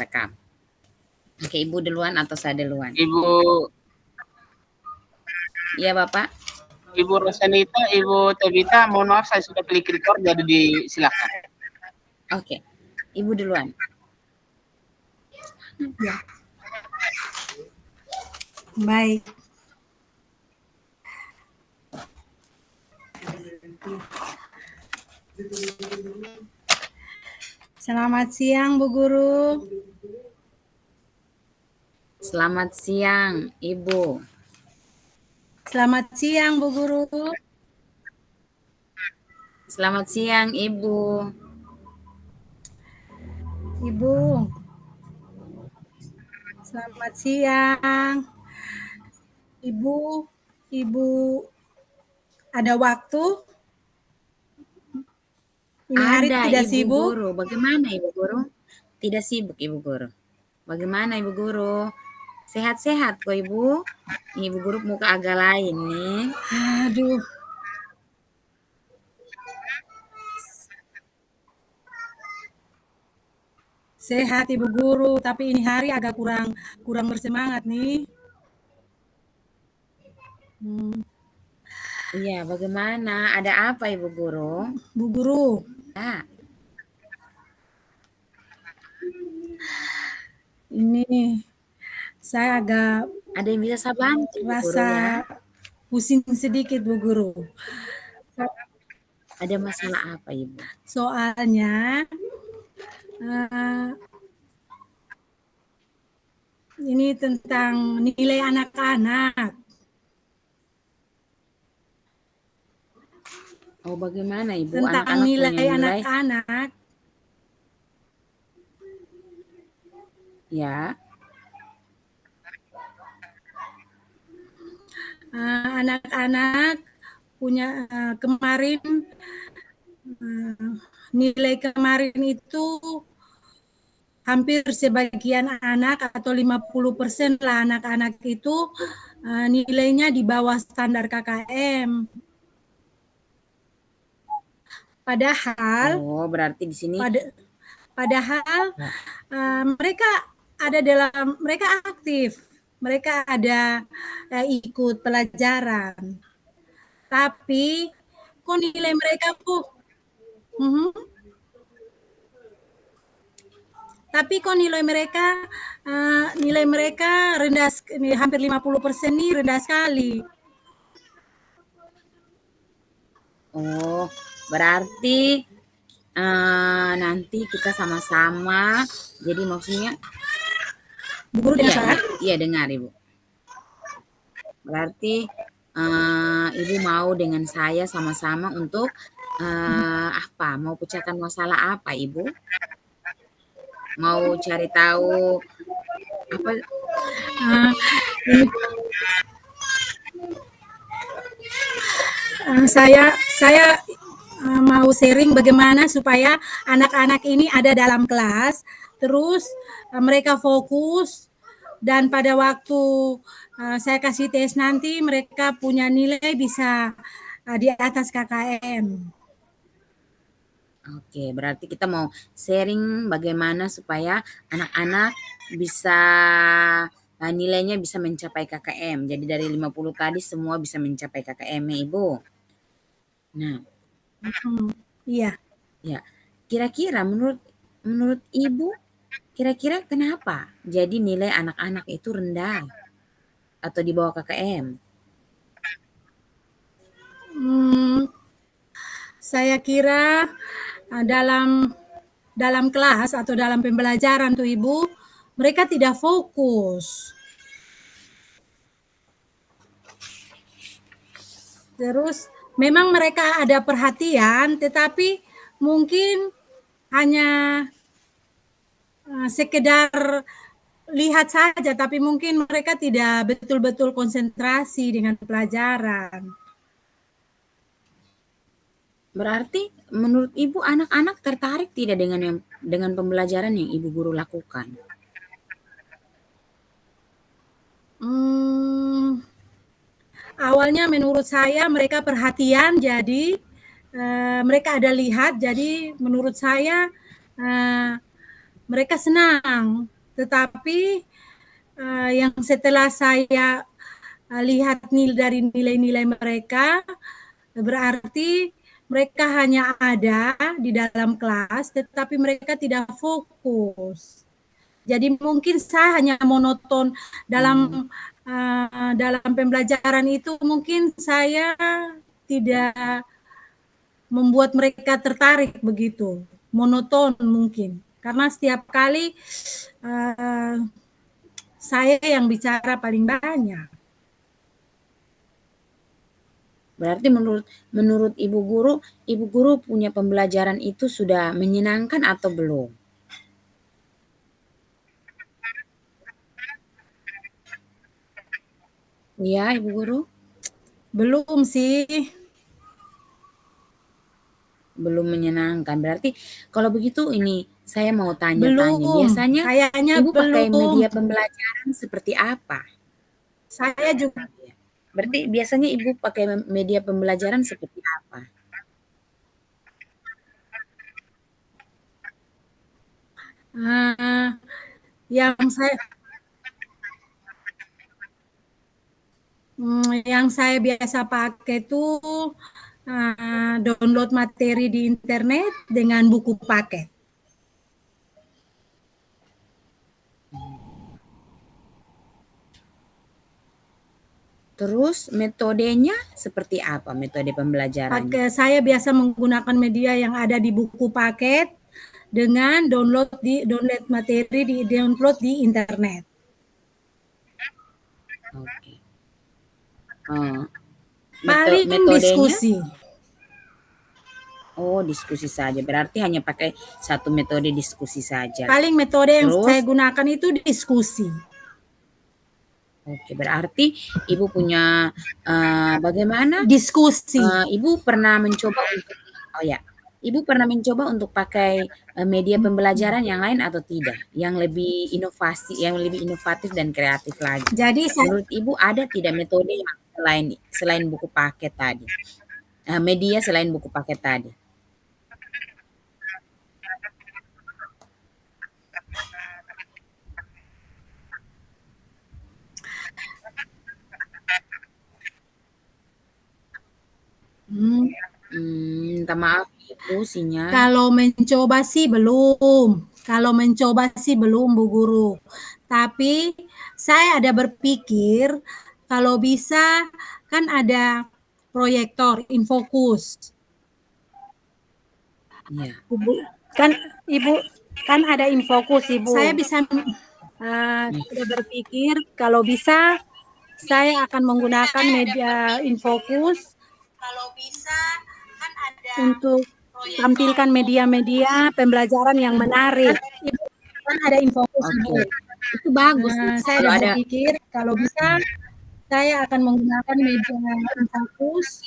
rekam. Oke, Ibu duluan atau saya duluan? Ibu Iya, Bapak. Ibu Rosanita, Ibu Tabita, mohon maaf saya sudah klik record, jadi disilakan. Oke, Ibu duluan. Ya. Baik. Selamat siang, Bu Guru. Selamat siang, Ibu. Selamat siang, Bu Guru. Selamat siang, Ibu. Ibu. Selamat siang. Ibu ada waktu? Ini hari Ada, tidak Ibu sibuk? Guru. Bagaimana, Ibu Guru? Tidak sibuk, Ibu Guru. Bagaimana, Ibu Guru? Sehat-sehat kok, Ibu? Ibu Guru muka agak lain nih. Aduh. Sehat Ibu Guru, tapi ini hari agak kurang bersemangat nih. Iya, bagaimana? Ada apa, Ibu Guru? Bu Guru. Ya. Ini saya agak Ada yang bisa saya bantu, Bu Guru, ya? pusing sedikit, Bu Guru. Ada masalah apa, Ibu? Soalnya ini tentang nilai anak-anak. Oh, bagaimana, Ibu? Tentang Anak-anak punya nilai? anak-anak. Ya. Anak-anak punya kemarin nilai kemarin itu hampir sebagian anak atau 50% lah anak-anak itu nilainya di bawah standar KKM. Padahal berarti di sini padahal mereka aktif. Mereka ada ikut pelajaran. Tapi kok nilai mereka tapi kok nilai mereka rendah, hampir 50% nih rendah sekali. Oh, berarti nanti kita sama-sama. Jadi maksudnya Bu Guru dengar? Iya, dengar, Ibu. Berarti Ibu mau dengan saya sama-sama untuk apa? Mau pecahkan masalah apa, Ibu? Mau cari tahu apa? Saya mau sharing bagaimana supaya anak-anak ini ada dalam kelas, terus mereka fokus, dan pada waktu saya kasih tes nanti mereka punya nilai bisa di atas KKM. Oke, berarti kita mau sharing bagaimana supaya anak-anak bisa nilainya bisa mencapai KKM. Jadi dari 50 tadi semua bisa mencapai KKM, ya, Ibu. Nah. Iya. Ya. Kira-kira menurut Ibu, kira-kira kenapa jadi nilai anak-anak itu rendah atau di bawah KKM? Saya kira dalam kelas atau dalam pembelajaran tuh Ibu, mereka tidak fokus. Terus memang mereka ada perhatian, tetapi mungkin hanya sekedar lihat saja, tapi mungkin mereka tidak betul-betul konsentrasi dengan pelajaran. Berarti menurut Ibu anak-anak tertarik tidak dengan pembelajaran yang Ibu Guru lakukan? Awalnya menurut saya mereka perhatian, jadi mereka ada lihat, jadi menurut saya mereka senang. Tetapi yang setelah saya lihat dari nilai-nilai mereka, berarti mereka hanya ada di dalam kelas, tetapi mereka tidak fokus. Jadi mungkin saya hanya monoton dalam dalam pembelajaran itu, mungkin saya tidak membuat mereka tertarik begitu, monoton mungkin. Karena setiap kali saya yang bicara paling banyak. Berarti menurut ibu guru punya pembelajaran itu sudah menyenangkan atau belum? Iya, ibu guru? Belum sih. Belum menyenangkan. Berarti kalau begitu ini saya mau tanya-tanya. Belum, Biasanya kayaknya ibu pakai belum. media pembelajaran seperti apa? Saya juga Berarti biasanya ibu pakai media pembelajaran seperti apa? yang saya yang saya biasa pakai tuh download materi di internet dengan buku paket. Terus metodenya seperti apa metode pembelajarannya? Saya biasa menggunakan media yang ada di buku paket dengan download materi di internet. Oke. Paling Metodenya? diskusi. Oh, diskusi saja. Berarti hanya pakai satu metode diskusi saja. Paling metode yang saya Terus, gunakan itu diskusi. oke, berarti ibu punya bagaimana? Diskusi. Ibu pernah mencoba untuk, oh ya, ibu pernah mencoba untuk pakai media pembelajaran yang lain atau tidak? Yang lebih inovatif dan kreatif lagi. Jadi Menurut ibu ada tidak metode yang selain buku paket tadi? Media selain buku paket tadi? Minta maaf ibu sinyal. Kalau mencoba sih belum. Kalau mencoba sih belum, Bu Guru. Tapi saya ada berpikir kalau bisa kan ada proyektor Infokus. Iya. Kan Ibu kan ada Infokus, Ibu. Saya bisa sudah berpikir kalau bisa saya akan menggunakan media Infokus kalau bisa kan ada untuk tampilkan media-media pembelajaran yang menarik. Kan ada Infokus, Ibu. Itu bagus. Saya Kalau ada berpikir kalau bisa saya akan menggunakan media Infokus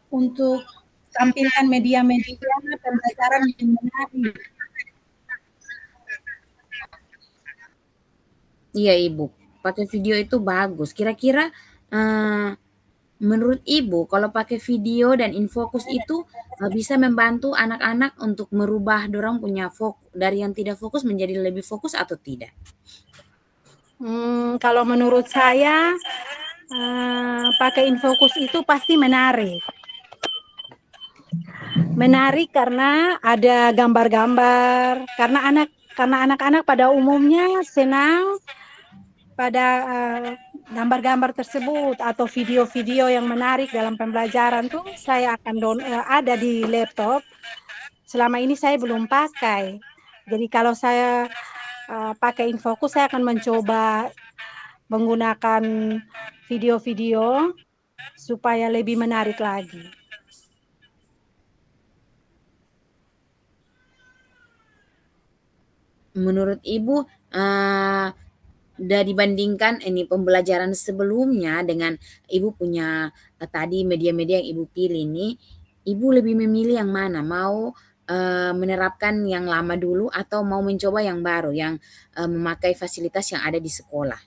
untuk tampilkan media-media pembelajaran yang menarik. Iya Ibu, pakai video itu bagus. Kira-kira menurut Ibu kalau pakai video dan Infokus itu bisa membantu anak-anak untuk merubah dorang punya dari yang tidak fokus menjadi lebih fokus atau tidak? Kalau menurut saya pakai Infokus itu pasti menarik. Menarik karena ada gambar-gambar, karena anak-anak pada umumnya senang pada gambar-gambar tersebut atau video-video yang menarik dalam pembelajaran tuh saya akan ada di laptop. Selama ini saya belum pakai. Jadi kalau saya pakai Infokus, saya akan mencoba menggunakan video-video supaya lebih menarik lagi. Menurut Ibu dibandingkan ini pembelajaran sebelumnya dengan Ibu punya tadi media-media yang Ibu pilih ini, Ibu lebih memilih yang mana? Mau menerapkan yang lama dulu atau mau mencoba yang baru yang memakai fasilitas yang ada di sekolah?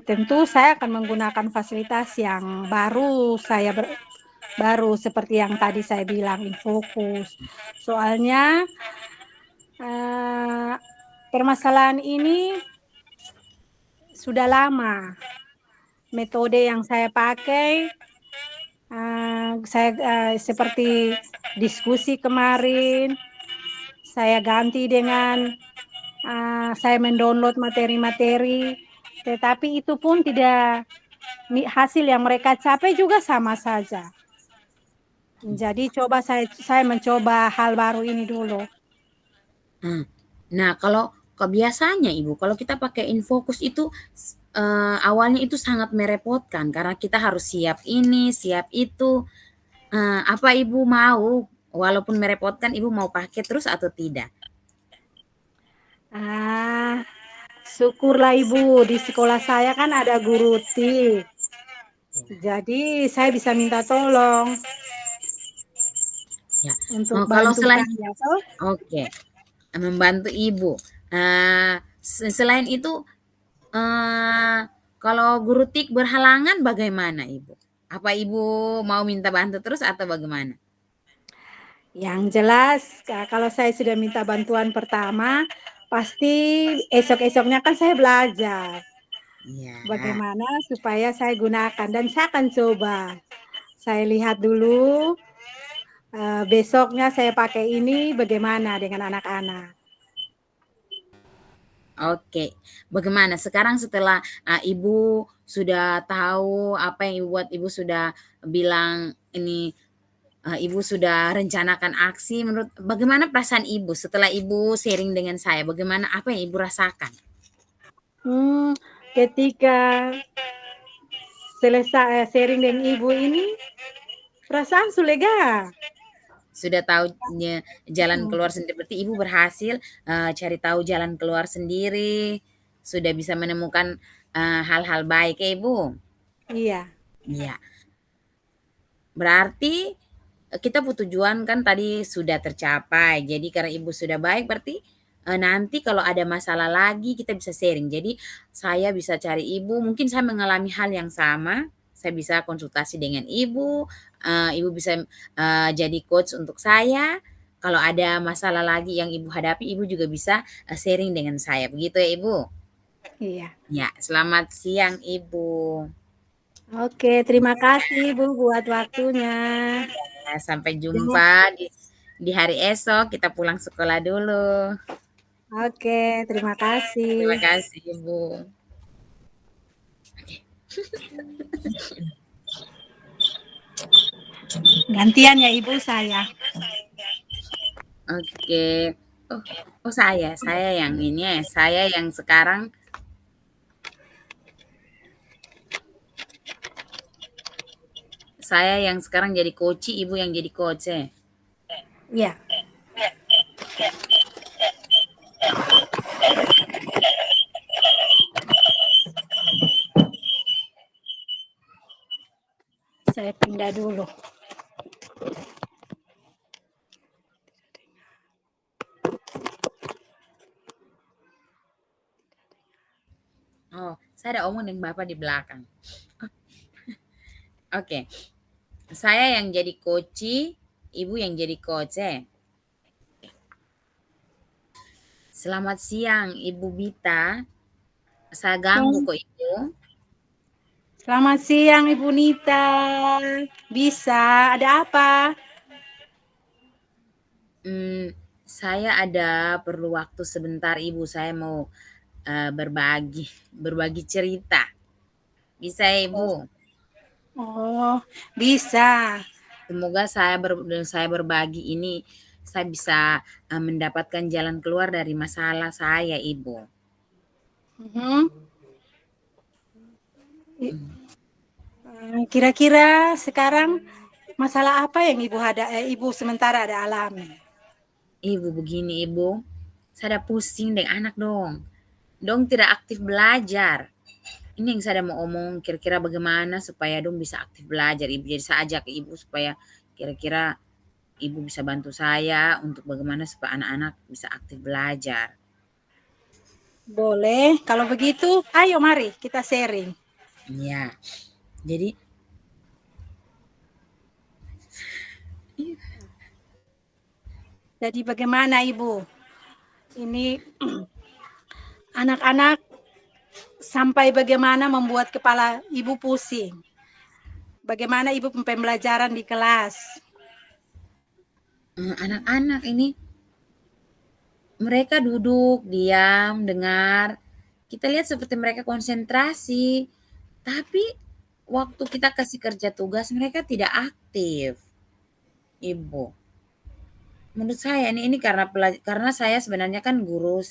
Tentu saya akan menggunakan fasilitas yang baru saya baru seperti yang tadi saya bilang, InFocus. Soalnya permasalahan ini sudah lama. Metode yang saya pakai saya seperti diskusi kemarin, saya ganti dengan saya mendownload materi-materi, tetapi itu pun tidak, hasil yang mereka capai juga sama saja. Jadi saya mencoba hal baru ini dulu. Nah, kalau biasanya Ibu, kalau kita pakai InFocus itu awalnya itu sangat merepotkan karena kita harus siap ini, siap itu. Apa Ibu mau, walaupun merepotkan, Ibu mau pakai terus atau tidak? Syukurlah Ibu, di sekolah saya kan ada guru TIK. Jadi saya bisa minta tolong Ya. untuk Kalau bantu selain saya toh. oke, membantu Ibu. Selain itu, kalau guru TIK berhalangan bagaimana Ibu? Apa Ibu mau minta bantu terus atau bagaimana? Yang jelas kalau saya sudah minta bantuan pertama, pasti esok-esoknya kan saya belajar Iya. bagaimana supaya saya gunakan, dan saya akan coba. Saya lihat dulu besoknya saya pakai ini bagaimana dengan anak-anak. Oke, bagaimana sekarang setelah Ibu sudah tahu apa yang Ibu buat, Ibu sudah bilang ini, Ibu sudah rencanakan aksi, menurut bagaimana perasaan Ibu setelah Ibu sharing dengan saya? Bagaimana, apa yang Ibu rasakan? Ketika selesai sharing dengan Ibu ini, perasaan lega. Sudah tahu jalan keluar sendiri, berarti Ibu berhasil cari tahu jalan keluar sendiri, sudah bisa menemukan hal-hal baik ya Ibu? Iya. Iya. Berarti kita tujuan kan tadi sudah tercapai. Jadi karena Ibu sudah baik, berarti nanti kalau ada masalah lagi kita bisa sharing. Jadi saya bisa cari Ibu, mungkin saya mengalami hal yang sama, saya bisa konsultasi dengan Ibu, Ibu bisa jadi coach untuk saya. Kalau ada masalah lagi yang Ibu hadapi, Ibu juga bisa sharing dengan saya. Begitu ya Ibu? Iya. Ya, selamat siang Ibu. Oke, terima kasih Bu buat waktunya. Ya, sampai jumpa di hari esok, kita pulang sekolah dulu. Oke, terima Terima kasih. kasih Ibu. Gantian ya Ibu saya. Oke. Oh saya yang ini ya, saya yang sekarang jadi coach, Ibu yang jadi coach ya. Iya. Saya pindah dulu. Oh, saya ada omong dengan Bapak di belakang. Oke. Saya yang jadi coach, Ibu yang jadi coach ya. Selamat siang Ibu Bita. Saya ganggu kok Ibu. Selamat siang Ibu Nita. Bisa, ada apa? Saya ada perlu waktu sebentar Ibu, saya mau berbagi cerita. Bisa ya Ibu? Oh, bisa. Semoga saya berbagi ini, saya bisa mendapatkan jalan keluar dari masalah saya Ibu. Kira-kira sekarang masalah apa yang Ibu sementara ada alami? Ibu begini Ibu, saya ada pusing dengan anak dong. Dong tidak aktif belajar. Ini yang saya mau omong, kira-kira bagaimana supaya dong bisa aktif belajar Ibu. Jadi saya ajak Ibu supaya kira-kira Ibu bisa bantu saya untuk bagaimana supaya anak-anak bisa aktif belajar. Boleh, kalau begitu ayo mari kita sharing. Ya, jadi Jadi bagaimana Ibu? Ini anak-anak sampai bagaimana membuat kepala Ibu pusing? Bagaimana Ibu pembelajaran di kelas? Anak-anak ini mereka duduk, diam, dengar. Kita lihat seperti mereka konsentrasi, tapi waktu kita kasih kerja tugas mereka tidak aktif, Ibu. Menurut saya ini karena saya sebenarnya kan guru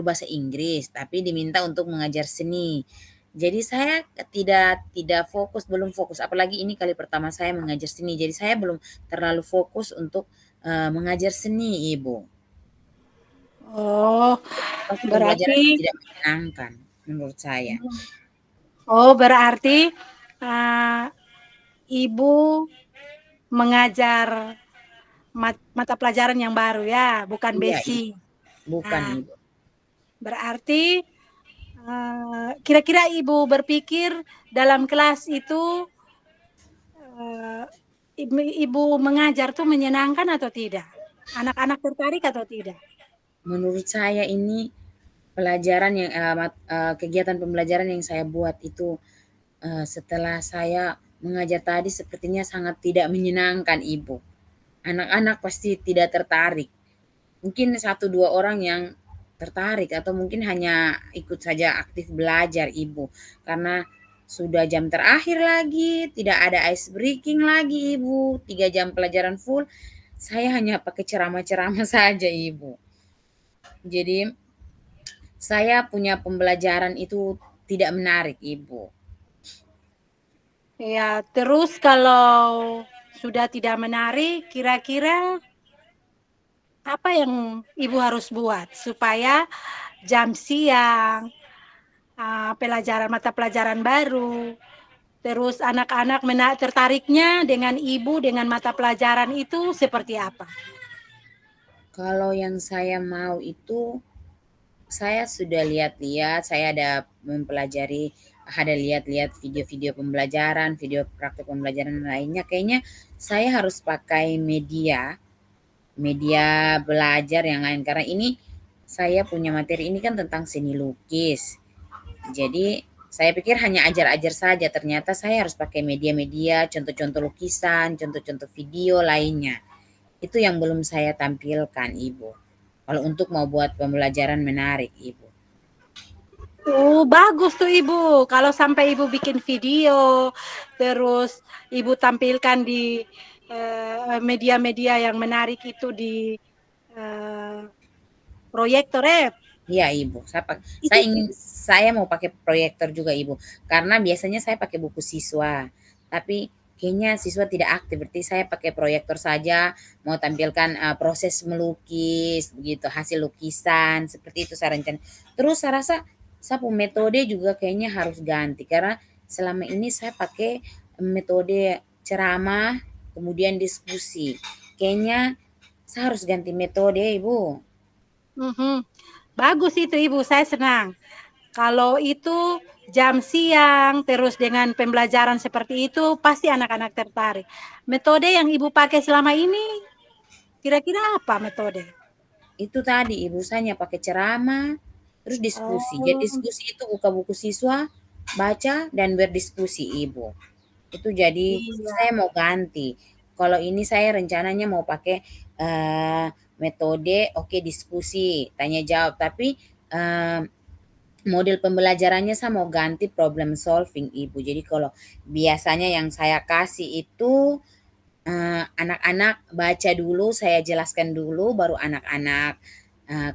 bahasa Inggris, tapi diminta untuk mengajar seni. Jadi saya tidak fokus, belum fokus, apalagi ini kali pertama saya mengajar seni, jadi saya belum terlalu fokus untuk, mengajar seni, Ibu. Oh, Pasti pembelajarannya berarti tidak menyenangkan menurut saya. berarti Ibu mengajar mata pelajaran yang baru ya, bukan Iya, basic. bukan, Nah, Ibu. berarti kira-kira Ibu berpikir dalam kelas itu Ibu mengajar tuh menyenangkan atau tidak? Anak-anak tertarik atau tidak? Menurut saya ini kegiatan pembelajaran yang saya buat itu, setelah saya mengajar tadi sepertinya sangat tidak menyenangkan, Ibu. Anak-anak pasti tidak tertarik. Mungkin satu dua orang yang tertarik atau mungkin hanya ikut saja aktif belajar, Ibu. Karena sudah jam terakhir lagi, tidak ada ice breaking lagi, Ibu. 3 jam pelajaran full, saya hanya pakai ceramah-ceramah saja, Ibu. Jadi saya punya pembelajaran itu tidak menarik, Ibu. Ya, terus kalau sudah tidak menarik, kira-kira apa yang Ibu harus buat supaya jam siang, mata pelajaran baru, terus anak-anak tertariknya dengan Ibu dengan mata pelajaran itu seperti apa? Kalau yang saya mau itu, saya sudah lihat-lihat, saya ada lihat-lihat video-video pembelajaran, video praktik pembelajaran lainnya. Kayaknya saya harus pakai media, media belajar yang lain. Karena ini saya punya materi ini kan tentang seni lukis. Jadi saya pikir hanya ajar-ajar saja, ternyata saya harus pakai media-media, contoh-contoh lukisan, contoh-contoh video lainnya. Itu yang belum saya tampilkan, Ibu. Kalau untuk mau buat pembelajaran menarik, Ibu. Oh, bagus tuh Ibu. Kalau sampai Ibu bikin video, terus Ibu tampilkan di media-media yang menarik itu di proyektor ya. Iya, Ibu. Itu Saya mau pakai proyektor juga, Ibu. Karena biasanya saya pakai buku siswa. Tapi kayaknya siswa tidak aktif, berarti saya pakai proyektor saja, mau tampilkan proses melukis, begitu, hasil lukisan, seperti itu saya rencana. Terus saya rasa saya punya metode juga kayaknya harus ganti karena selama ini saya pakai metode ceramah, kemudian diskusi. Kayaknya saya harus ganti metode, Ibu. bagus itu Ibu, saya senang. Kalau itu jam siang terus dengan pembelajaran seperti itu pasti anak-anak tertarik. Metode yang Ibu pakai selama ini kira-kira apa metode? Itu tadi Ibu, saya pakai ceramah, terus diskusi. Jadi Oh, diskusi itu buka buku siswa, baca dan berdiskusi, Ibu. Itu jadi iya. saya mau ganti. Kalau ini saya rencananya mau pakai metode diskusi, tanya jawab, tapi model pembelajarannya saya mau ganti problem solving, Ibu. Jadi kalau biasanya yang saya kasih itu anak-anak baca dulu, saya jelaskan dulu, baru anak-anak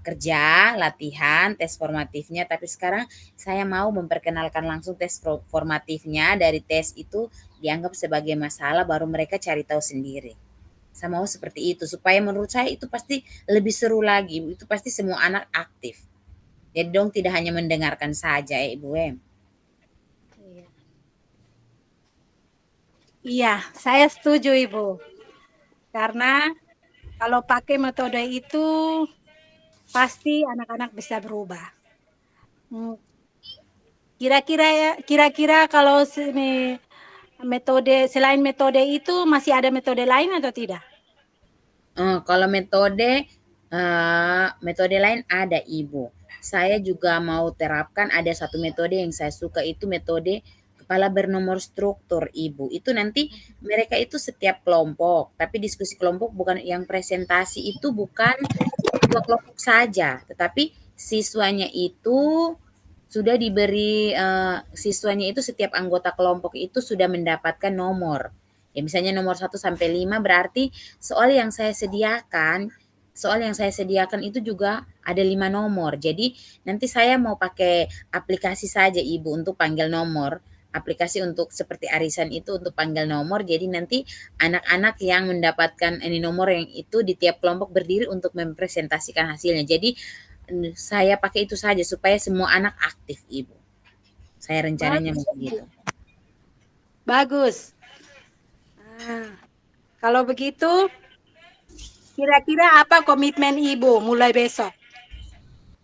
kerja, latihan, tes formatifnya. Tapi sekarang saya mau memperkenalkan langsung tes formatifnya, dari tes itu dianggap sebagai masalah, baru mereka cari tahu sendiri. Saya mau seperti itu, supaya menurut saya itu pasti lebih seru lagi. Itu pasti semua anak aktif. Jadi dong tidak hanya mendengarkan saja, Ibu. Iya. Iya, saya setuju Ibu. Karena kalau pakai metode itu pasti anak-anak bisa berubah. Hmm, kira-kira kalau metode selain metode itu masih ada metode lain atau tidak? Kalau metode lain ada, Ibu. Saya juga mau terapkan ada satu metode yang saya suka itu metode kepala bernomor struktur, Ibu. Itu nanti mereka itu setiap kelompok, tapi diskusi kelompok bukan yang presentasi itu bukan ketua kelompok saja, tetapi siswanya itu sudah diberi siswanya itu setiap anggota kelompok itu sudah mendapatkan nomor. Ya misalnya nomor 1 sampai 5 berarti soal yang saya sediakan itu juga ada 5 nomor. Jadi nanti saya mau pakai aplikasi saja Ibu untuk panggil nomor. Aplikasi untuk seperti arisan itu untuk panggil nomor. Jadi nanti anak-anak yang mendapatkan ini nomor yang itu di tiap kelompok berdiri untuk mempresentasikan hasilnya. Jadi saya pakai itu saja supaya semua anak aktif, Ibu. Saya rencananya Bagus, mau Ibu. begitu. Bagus. Kalau begitu, kira-kira apa komitmen Ibu mulai besok?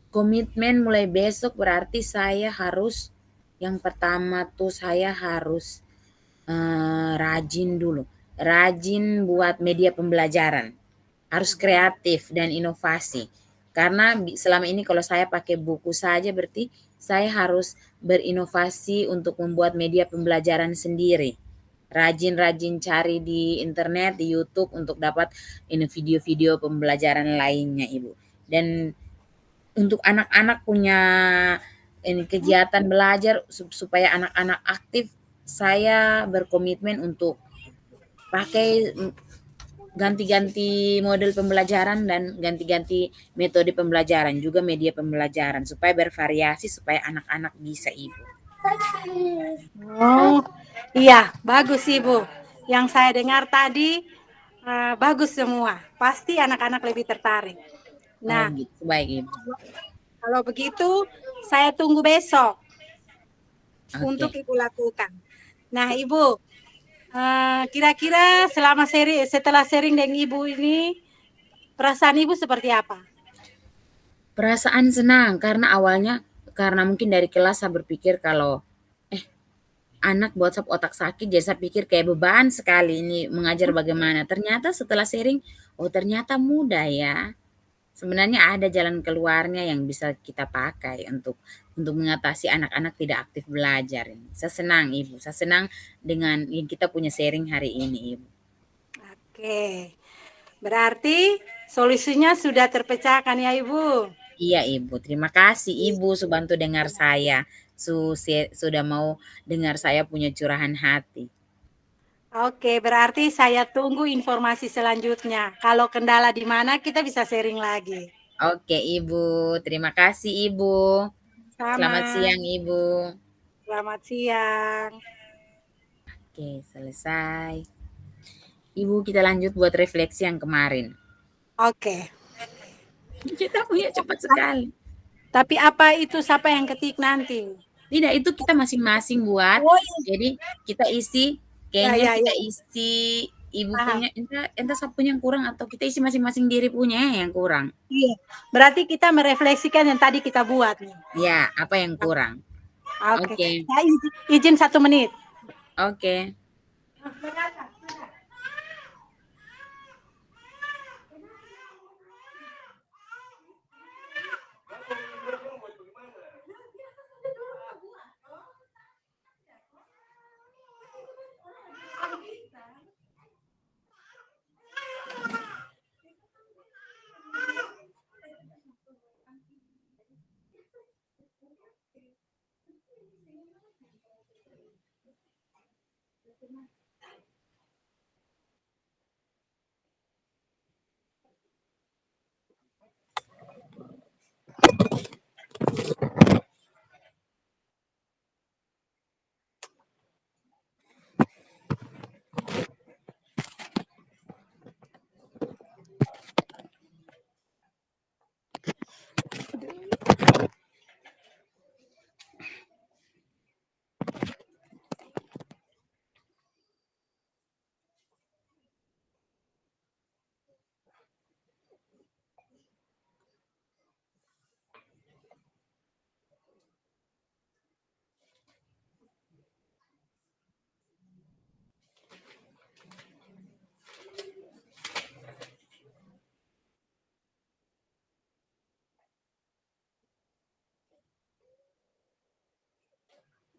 Komitmen mulai besok berarti saya harus yang pertama tuh saya harus rajin dulu. Rajin buat media pembelajaran. Harus kreatif dan inovasi. Karena selama ini kalau saya pakai buku saja berarti saya harus berinovasi untuk membuat media pembelajaran sendiri. Rajin-rajin cari di internet, di YouTube untuk dapat ini video-video pembelajaran lainnya, Ibu. Dan untuk anak-anak punya ini kegiatan belajar supaya anak-anak aktif, saya berkomitmen untuk pakai ganti-ganti model pembelajaran dan ganti-ganti metode pembelajaran, juga media pembelajaran supaya bervariasi supaya anak-anak bisa, Ibu. Oh, iya, bagus Ibu. Yang saya dengar tadi bagus semua. Pasti anak-anak lebih tertarik. Oh, Nah, gitu. Baik, Ibu. kalau begitu saya tunggu besok untuk Oke. Ibu lakukan. Nah, Ibu, kira-kira setelah sharing dengan Ibu ini, perasaan Ibu seperti apa? Perasaan senang karena mungkin dari kelas saya berpikir kalau anak buat otak sakit, jadi saya pikir kayak beban sekali ini mengajar bagaimana. Ternyata setelah sharing, oh ternyata mudah ya. Sebenarnya ada jalan keluarnya yang bisa kita pakai untuk mengatasi anak-anak tidak aktif belajar ini. Saya senang Ibu, saya senang dengan yang kita punya sharing hari ini Ibu. Oke, berarti solusinya sudah terpecahkan ya Ibu? Iya Ibu, terima kasih Ibu sudah bantu dengar saya. Sudah mau dengar saya punya curahan hati. Oke, berarti saya tunggu informasi selanjutnya. Kalau kendala di mana kita bisa sharing lagi. Oke Ibu, terima kasih Ibu. Selamat Sama, siang Ibu. selamat siang. Oke, selesai. Ibu kita lanjut buat refleksi yang kemarin. Oke, Kita punya cepat sekali. tapi apa itu siapa yang ketik nanti? Tidak, itu kita masing-masing buat. Oh Jadi kita isi, iya, kayaknya ya, kita ya, isi ibu paham. punya, entah saya punya yang kurang atau kita isi masing-masing diri punya yang kurang. Iya, berarti kita merefleksikan yang tadi kita buat nih. Ya, apa yang kurang? Oke, Oke, saya izin 1 menit. oke.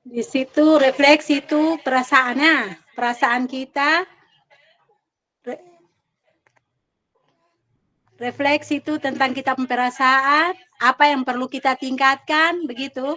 Di situ refleksi itu perasaannya, perasaan kita. Refleksi itu tentang kita perasaan, apa yang perlu kita tingkatkan, begitu.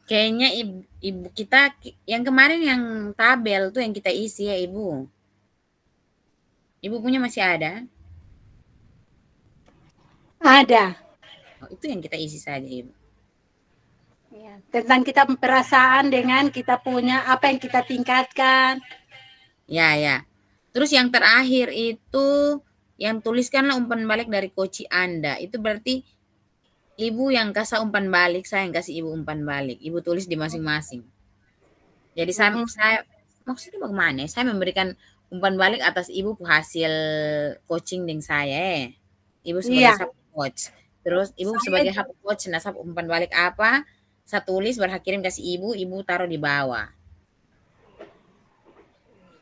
Kayaknya ibu kita yang kemarin yang tabel tuh yang kita isi ya ibu. Ibu punya masih ada? Ada. Oh, itu yang kita isi saja ibu. Ya, tentang kita perasaan dengan kita punya apa yang kita tingkatkan. Ya, ya. Terus yang terakhir itu yang tuliskanlah umpan balik dari koci Anda. Itu berarti ibu yang kasih umpan balik, saya yang kasih ibu umpan balik. Ibu tulis di masing-masing. Jadi saya maksudnya bagaimana? Saya memberikan umpan balik atas ibu hasil coaching dengan saya. Ibu sebagai Iya, sub coach. Terus ibu saya sebagai sub coach, nah sub umpan balik apa? Saya tulis berhak kirim kasih ibu, ibu taruh di bawah.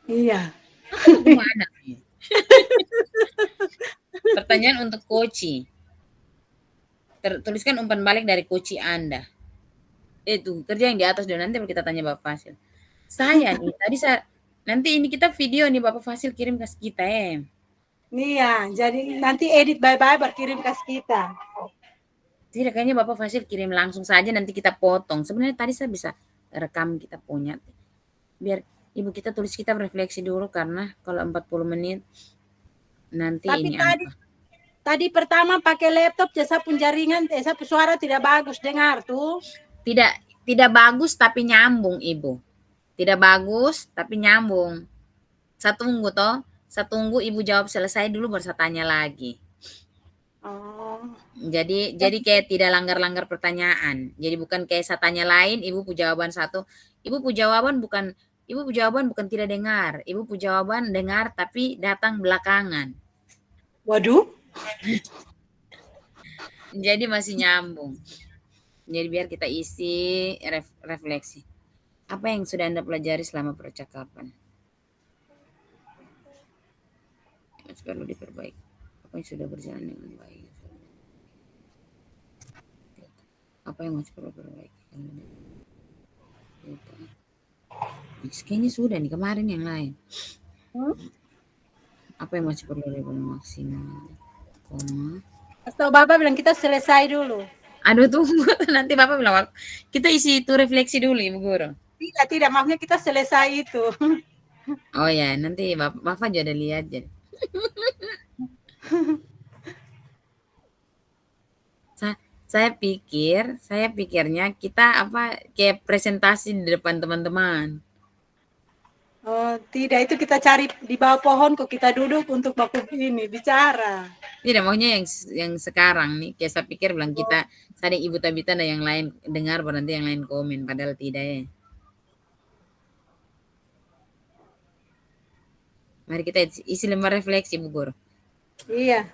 iya. Atau bagaimana? Pertanyaan untuk coach. Tuliskan umpan balik dari coach Anda. Itu kerja yang di atas dulu nanti kita tanya Bapak Fasil. Saya nih tadi saya nanti ini kita video nih Bapak Fasil kirim ke kita ya. Iya, jadi nanti edit bye-bye berkirim ke kita. Tidak, kayaknya Bapak Fasil kirim langsung saja nanti kita potong. Sebenarnya tadi saya bisa rekam kita punya. Biar ibu kita tulis kita refleksi dulu karena kalau 40 menit nanti Tapi ini tadi apa. tadi pertama pakai laptop, jasa pun jaringan, jasa suara tidak bagus dengar tuh. Tidak tidak bagus tapi nyambung Ibu. Tidak bagus tapi nyambung. Saya tunggu toh. Saya tunggu Ibu jawab selesai dulu baru saya tanya lagi. Oh. Jadi kayak tidak langgar-langgar pertanyaan. Jadi bukan kayak saya tanya lain, ibu pu jawaban satu. Ibu pu jawaban bukan tidak dengar. Ibu pu jawaban dengar tapi datang belakangan. Waduh. Jadi masih nyambung. Jadi biar kita isi refleksi. Apa yang sudah Anda pelajari selama percakapan? Masih perlu diperbaiki. Apa yang sudah berjalan dengan baik? Apa yang masih perlu diperbaiki? Kayaknya sudah nih kemarin yang lain. Apa yang masih perlu diperbaiki maksimal? Koma. Atau Bapak bilang kita selesai dulu. Aduh tunggu nanti Bapak bilang kita isi itu refleksi dulu Ibu Guru. Tidak, maksudnya kita selesai itu. Oh ya, nanti Bapak juga lihat jadi. Saya pikirnya kita apa kayak presentasi di depan teman-teman. Oh, tidak, itu kita cari di bawah pohon kok kita duduk untuk baku ini bicara. Tidak maunya yang sekarang nih, kayak saya pikir bilang kita saya Ibu Tabita dan yang lain dengar baru nanti yang lain komen, padahal tidak ya. Mari kita isi lembar refleksi Bu Guru. Iya.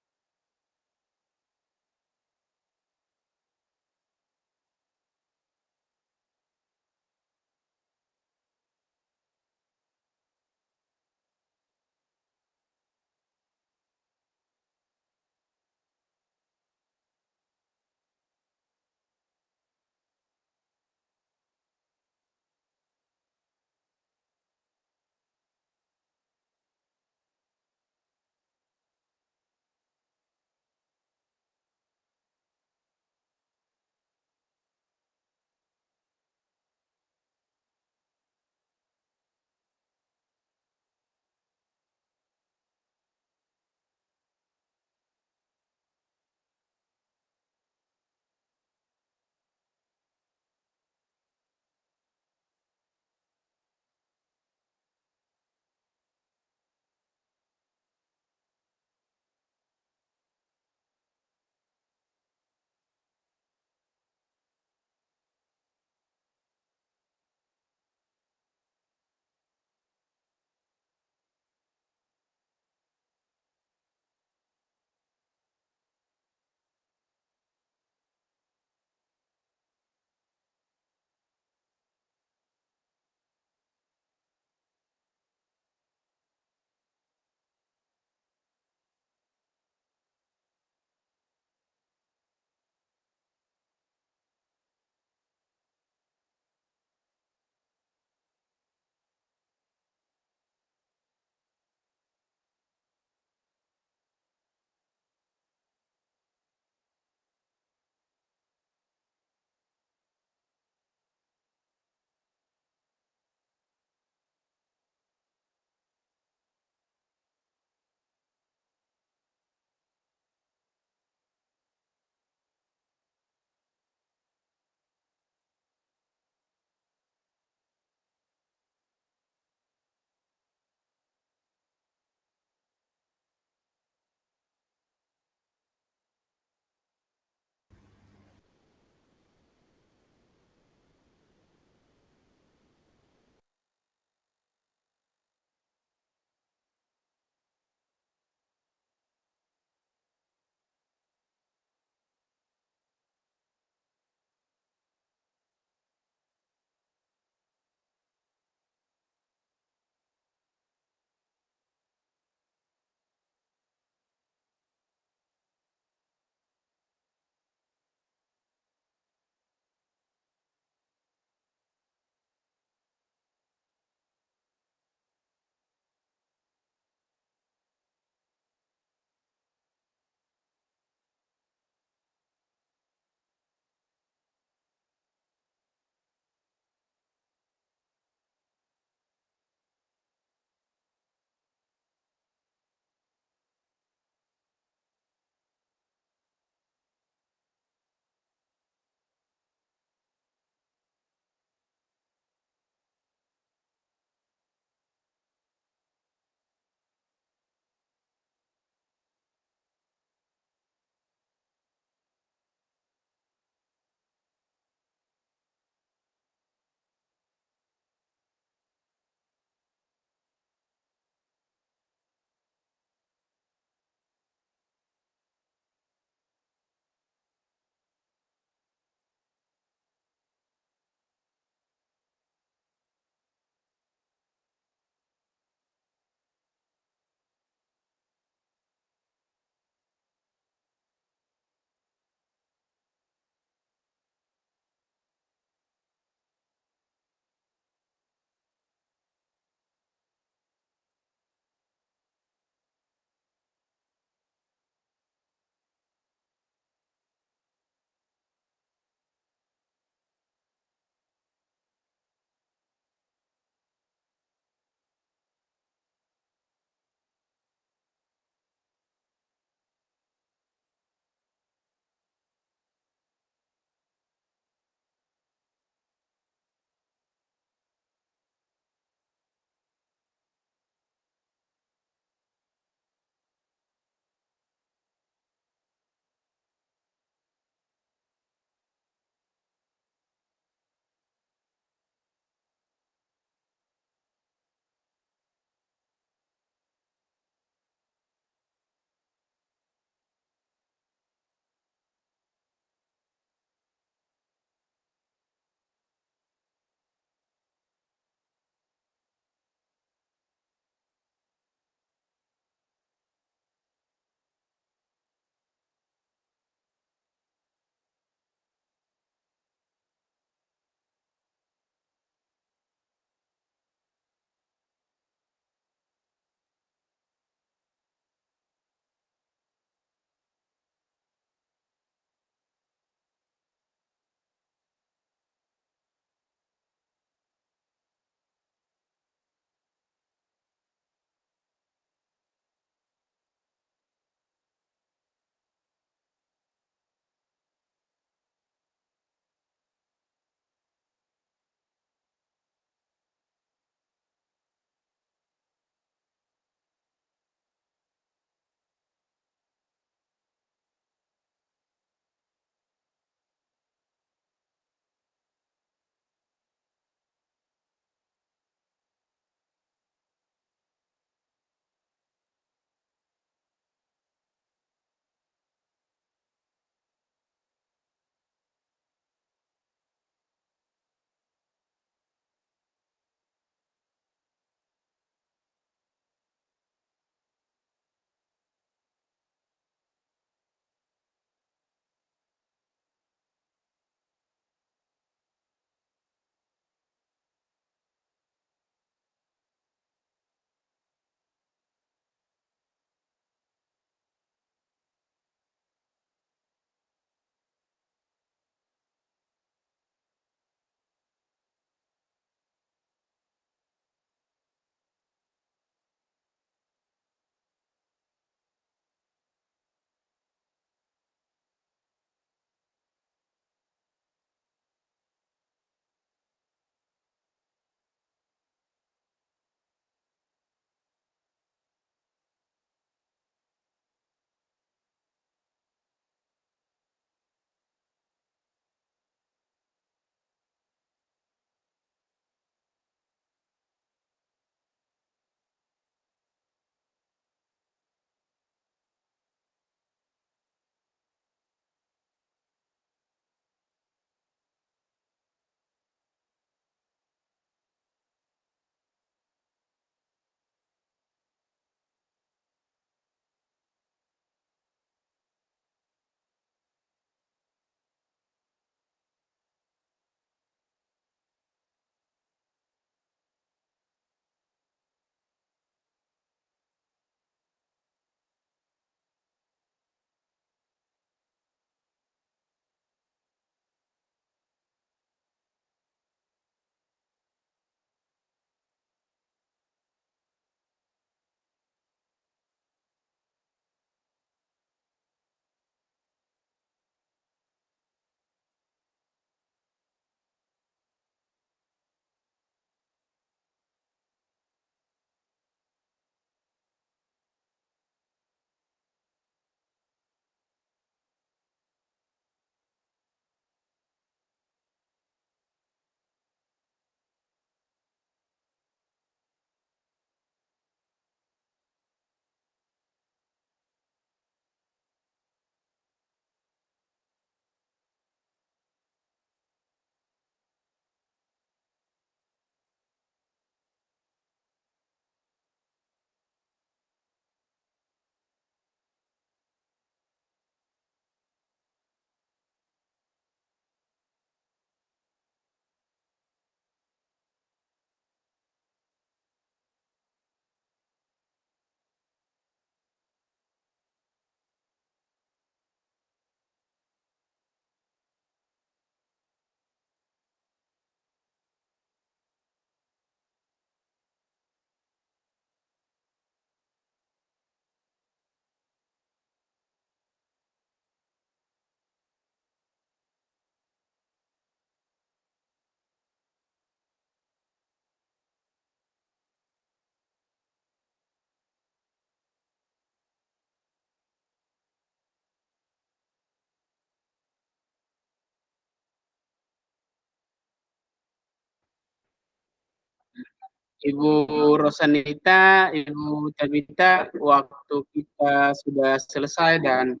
Ibu Rosanita, Ibu Tabita, waktu kita sudah selesai dan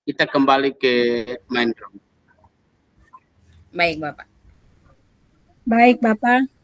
kita kembali ke main room. Baik, Bapak. Baik, Bapak.